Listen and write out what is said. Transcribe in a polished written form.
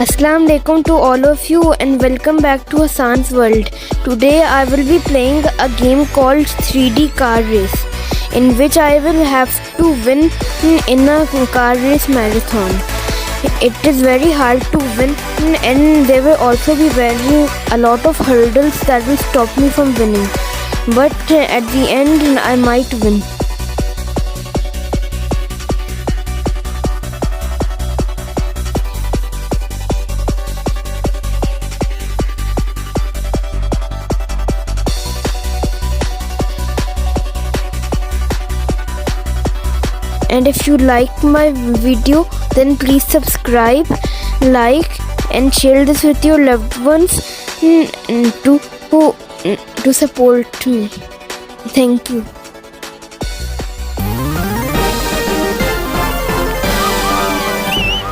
Assalamu alaikum to all of you and welcome back to Hassan's World. Today I will be playing a game called 3D car race, in which I will have to win in a car race marathon. It is very hard to win and there will also be a lot of hurdles that will stop me from winning. But at the end I might win. And if you like my video, then please subscribe, like and share this with your loved ones to support me. Thank you.